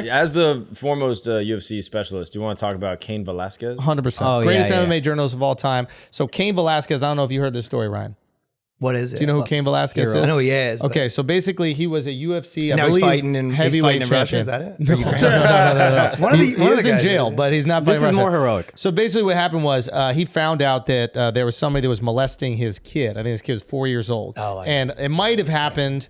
next? As the foremost UFC specialist, do you want to talk about Cain Velasquez? 100%. Greatest MMA journalist of all time. So Cain Velasquez, I don't know if you heard this story, Ryan. What is it? Do you know who Cain Velasquez is? I know he is. Okay, so basically he was a UFC, now I believe, he's fighting in heavyweight Russia. champion. Is that it? No. One of the guys in jail, is. but he's not fighting This is Russia. more heroic. So basically what happened was he found out that there was somebody that was molesting his kid. I think his kid was 4 years old. And it might have happened,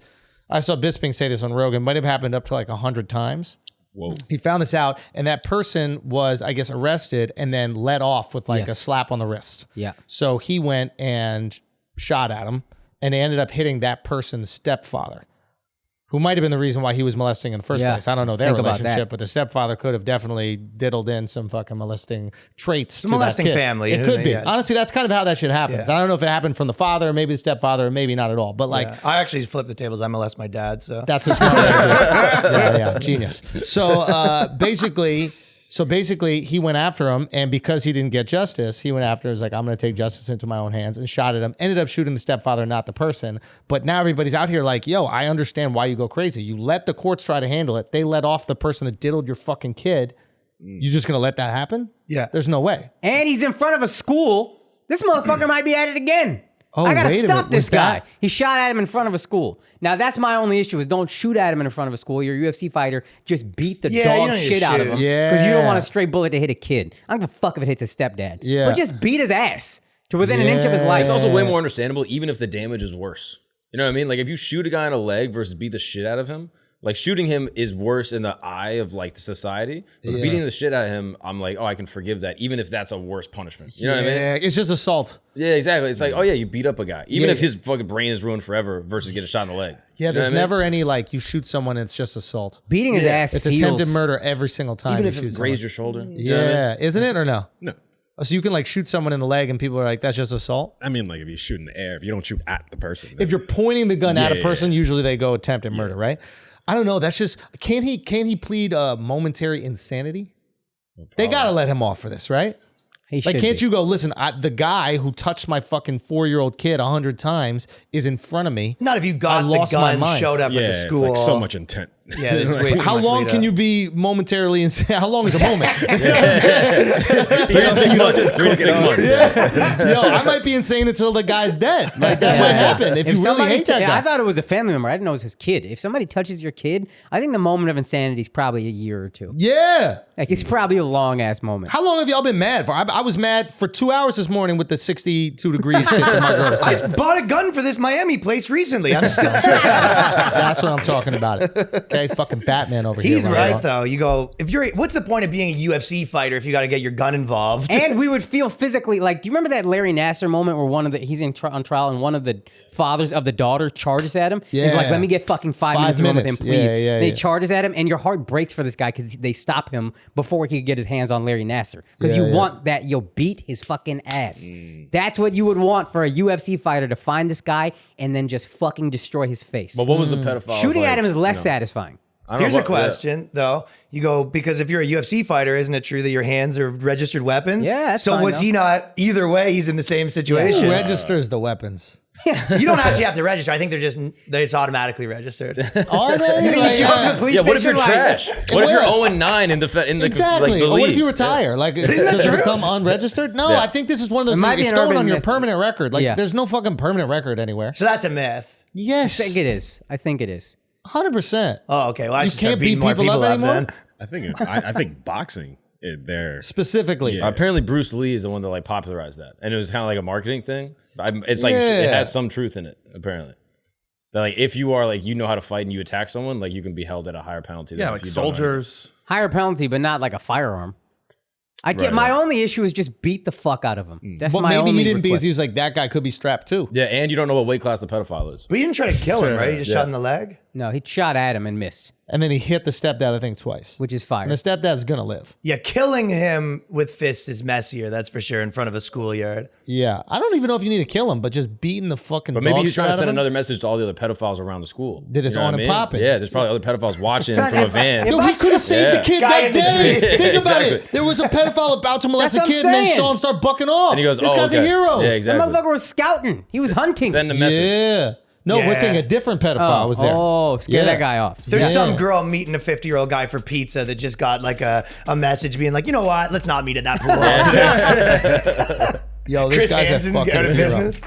I saw Bisping say this on Rogan, might have happened up to like 100 times. Whoa. He found this out, and that person was, I guess, arrested and then let off with like a slap on the wrist. Yeah. So he went and shot at him, and they ended up hitting that person's stepfather, who might have been the reason why he was molesting in the first place. I don't know their relationship, but the stepfather could have definitely diddled in some fucking molesting traits. Molesting family. It could be. Honestly, that's kind of how that shit happens. I don't know if it happened from the father, or maybe the stepfather, or maybe not at all. But like, I actually flipped the tables. I molest my dad, so that's a smart idea. Yeah, genius. So basically, he went after him, and because he didn't get justice, he went after. He was like, I'm going to take justice into my own hands, and shot at him. Ended up shooting the stepfather, not the person. But now everybody's out here like, yo, I understand why you go crazy. You let the courts try to handle it. They let off the person that diddled your fucking kid. You just going to let that happen? Yeah. There's no way. And he's in front of a school. This motherfucker might be at it again. Oh, I gotta wait a stop minute. this Was guy. that- He shot at him in front of a school. Now that's my only issue: is don't shoot at him in front of a school. You're a UFC fighter. Just beat the you dog don't need to shit out of shoot. him because you don't Yeah. want a stray bullet to hit a kid. I don't give a fuck if it hits his stepdad. Yeah. But just beat his ass to within an inch of his life. It's also way more understandable, even if the damage is worse. You know what I mean? Like if you shoot a guy in the leg versus beat the shit out of him, like shooting him is worse in the eye of like the society. But beating the shit out of him, I'm like, oh, I can forgive that, even if that's a worse punishment. You know what I mean? Yeah, it's just assault. Yeah, exactly. It's like, oh yeah, you beat up a guy, even if his fucking brain is ruined forever versus getting shot in the leg. Yeah, You know there's what I mean? never any like you shoot someone and it's just assault. Beating his ass. It's feels, attempted murder every single time. Even you if shoot it grazed someone. your shoulder. You know what I mean? Yeah, isn't it or no? No. Oh, so you can like shoot someone in the leg and people are like, that's just assault? I mean, like if you shoot in the air, if you don't shoot at the person. If you're pointing the gun at a Yeah. person, usually they go attempted murder, right? I don't know. That's just, can't he plead momentary insanity? They got to let him off for this, right? He Like, should can't be. you go, listen, the guy who touched my fucking 4-year-old kid 100 times is in front of me. not if you I got the lost my gun, mind. showed up yeah, at the it's school. like so much intent. Yeah, there's way too How much long lead can up. you be momentarily insane? How long is a moment? 3 to 6 months. 3 to 6 months. Yo, I might be insane until the guy's dead. Like, that might happen if you really somebody hate that guy. I thought it was a family member. I didn't know it was his kid. If somebody touches your kid, I think the moment of insanity is probably a year or two. Yeah. Like it's probably a long ass moment. How long have y'all been mad for? I was mad for 2 hours this morning with the 62 degrees shit that my girl I said. just bought a gun for this Miami place recently. I'm still. That's what I'm talking about. Okay, fucking Batman over here. He's right though. You go if you're. What's the point of being a UFC fighter if you got to get your gun involved? And we would feel physically like. Do you remember that Larry Nassar moment where he's on trial and one of the fathers of the daughter charges at him? He's like, Yeah. "Let me get fucking 5 minutes with him, please." Yeah, They yeah. charges at him, and your heart breaks for this guy because they stop him before he could get his hands on Larry Nassar. Because Yeah, you yeah. want that, you'll beat his fucking ass. That's what you would want for a UFC fighter to find this guy and then just fucking destroy his face. But what was the pedophile? Shooting at him is less satisfying. Here's a question, though. You go, because if you're a UFC fighter, isn't it true that your hands are registered weapons? Yeah, that's so fine, was though. he not? Either way, he's in the same situation. Who registers the weapons? You don't actually have to register. I think they're just automatically registered. Are they? Like, Yeah, what if you're trash? What if you're Well, 0-9 in the Exactly. like, the Or what if league? you retire? Like, does it become unregistered? No, Yeah. I think this is one of those It might things. be It's an going urban on your myth. permanent record. Like, Yeah. there's no fucking permanent record anywhere. So that's a myth. Yes. I think it is. I think it is. 100%. Oh, okay. Well, I You should start can't beating beat more people people up up anymore? then. I think boxing there. Specifically. Yeah. Apparently, Bruce Lee is the one that like popularized that, and it was kind of like a marketing thing. It's like it Yeah. has some truth in it. Apparently, that like if you are like you know how to fight and you attack someone, like you can be held at a higher penalty. Yeah, than like if you don't know anything. soldiers. Higher penalty, but not like a firearm. I get Right, my right. only issue is just beat the fuck out of him. That's But my maybe only he didn't because request. he was like, that guy could be strapped too. Yeah, and you don't know what weight class the pedophile is. But you didn't try to kill him, right? You just Yeah. shot in the leg? No, he shot at him and missed, And then he hit the stepdad, I think, twice. which is fire. And the stepdad's going to live. Yeah, killing him with fists is messier, that's for sure, in front of a schoolyard. Yeah. I don't even know if you need to kill him, but just beating the fucking But maybe dog he's shit trying out to of send him. another message to all the other pedophiles around the school. That it's You know on what I and mean? popping. Yeah, there's probably other pedophiles watching So from a van. Yo, he could have saved the kid Guy that in the day. tree. Think about Exactly. it. There was a pedophile about to molest That's a what kid, I'm and then saying. saw him start bucking off. And he goes, this "Oh, guy's okay." a hero. Yeah, That exactly. motherfucker was scouting. He was hunting. Send a message. Yeah. No, we're Yeah. saying a different pedophile was there. Oh, scare Yeah. that guy off. There's Yeah. some girl meeting a 50-year-old guy for pizza that just got like a message being like, you know what? Let's not meet at that pool. Yo, this Chris guy's Hansen's a fucking out of hero. business.